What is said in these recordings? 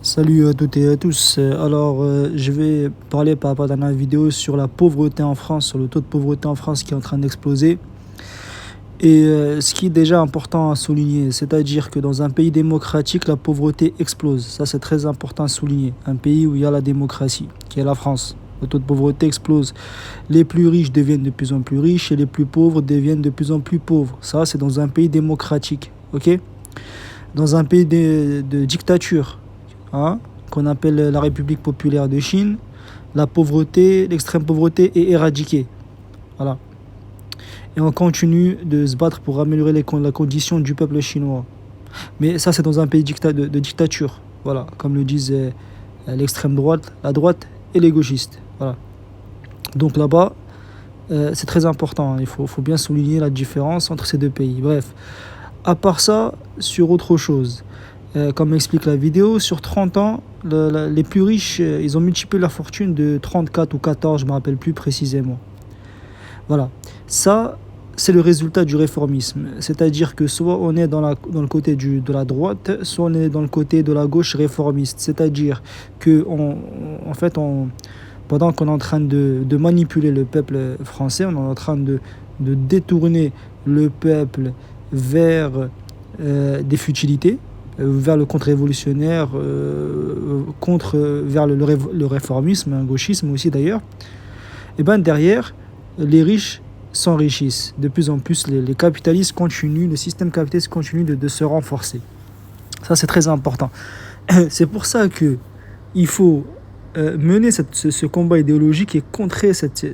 Salut à toutes et à tous. Je vais parler par rapport à la vidéo sur la pauvreté en France, sur le taux de pauvreté en France qui est en train d'exploser. Ce qui est déjà important à souligner, c'est-à-dire que dans un pays démocratique, la pauvreté explose. Ça, c'est très important à souligner. Un pays où il y a la démocratie, qui est la France. Le taux de pauvreté explose. Les plus riches deviennent de plus en plus riches et les plus pauvres deviennent de plus en plus pauvres. Ça, c'est dans un pays démocratique. Ok? Dans un pays de dictature, hein, qu'on appelle la République populaire de Chine, la pauvreté, l'extrême pauvreté est éradiquée. Voilà. Et on continue de se battre pour améliorer la condition du peuple chinois. Mais ça, c'est dans un pays de dictature. Voilà, comme le disent l'extrême droite, la droite et les gauchistes. Voilà. Donc là-bas, c'est très important. Il faut bien souligner la différence entre ces deux pays. Bref, à part ça, sur autre chose. Comme explique la vidéo, sur 30 ans, les plus riches, ils ont multiplié leur fortune de 34 ou 14, je ne me rappelle plus précisément. Voilà. Ça, c'est le résultat du réformisme. C'est-à-dire que soit on est dans le côté de la droite, soit on est dans le côté de la gauche réformiste. C'est-à-dire que, pendant qu'on est en train de manipuler le peuple français, on est en train de détourner le peuple vers des futilités, vers le contre-révolutionnaire, vers le réformisme, un gauchisme aussi d'ailleurs. Et bien derrière, les riches s'enrichissent. De plus en plus, les capitalistes continuent, le système capitaliste continue de se renforcer. Ça, c'est très important. C'est pour ça qu'il faut mener ce combat idéologique et contrer cette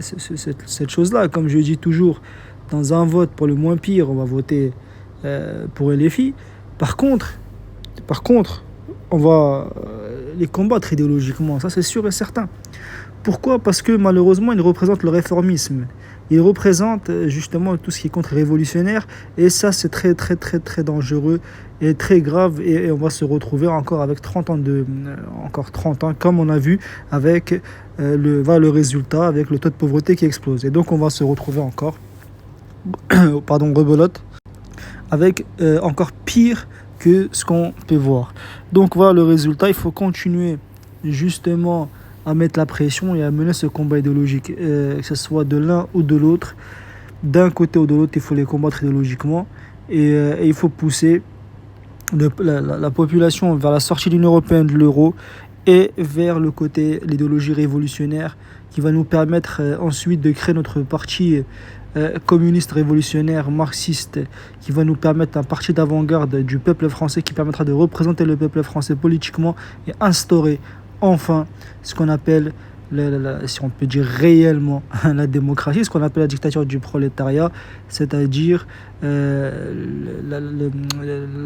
chose-là. Comme je dis toujours, dans un vote pour le moins pire, on va voter pour LFI. Par contre, on va les combattre idéologiquement, ça c'est sûr et certain. Pourquoi ? Parce que malheureusement, ils représentent le réformisme. Ils représentent justement tout ce qui est contre-révolutionnaire. Et ça, c'est très, très, très, très dangereux et très grave. Et on va se retrouver encore avec 30 ans, comme on a vu avec le résultat, avec le taux de pauvreté qui explose. Et donc, on va se retrouver encore, rebelote, avec encore pire que ce qu'on peut voir. Donc voilà le résultat, il faut continuer justement à mettre la pression et à mener ce combat idéologique, que ce soit de l'un ou de l'autre, d'un côté ou de l'autre, il faut les combattre idéologiquement et il faut pousser la population vers la sortie de l'Union européenne, de l'euro et vers le côté, l'idéologie révolutionnaire qui va nous permettre ensuite de créer notre parti communiste révolutionnaire marxiste qui va nous permettre un parti d'avant-garde du peuple français qui permettra de représenter le peuple français politiquement et instaurer enfin ce qu'on appelle, si on peut dire réellement, la démocratie, ce qu'on appelle la dictature du prolétariat, c'est-à-dire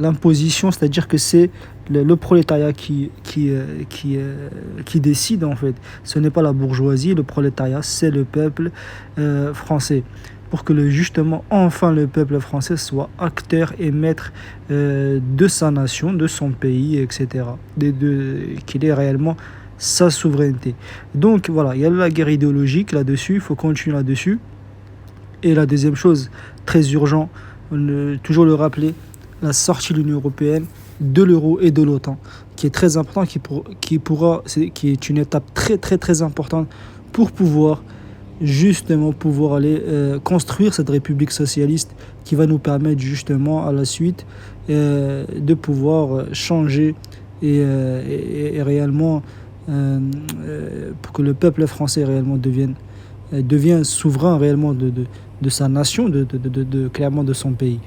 l'imposition, c'est-à-dire que c'est le prolétariat qui décide en fait. Ce n'est pas la bourgeoisie, le prolétariat, c'est le peuple français. Pour que justement, enfin, le peuple français soit acteur et maître de sa nation, de son pays, etc. Qu'il ait réellement sa souveraineté. Donc voilà, il y a la guerre idéologique là-dessus, il faut continuer là-dessus. Et la deuxième chose, très urgent, toujours le rappeler, la sortie de l'Union européenne, de l'euro et de l'OTAN, qui est très important, qui est une étape très très très importante pour pouvoir aller construire cette république socialiste qui va nous permettre justement à la suite de pouvoir changer et réellement pour que le peuple français réellement devienne souverain réellement de sa nation, clairement de son pays.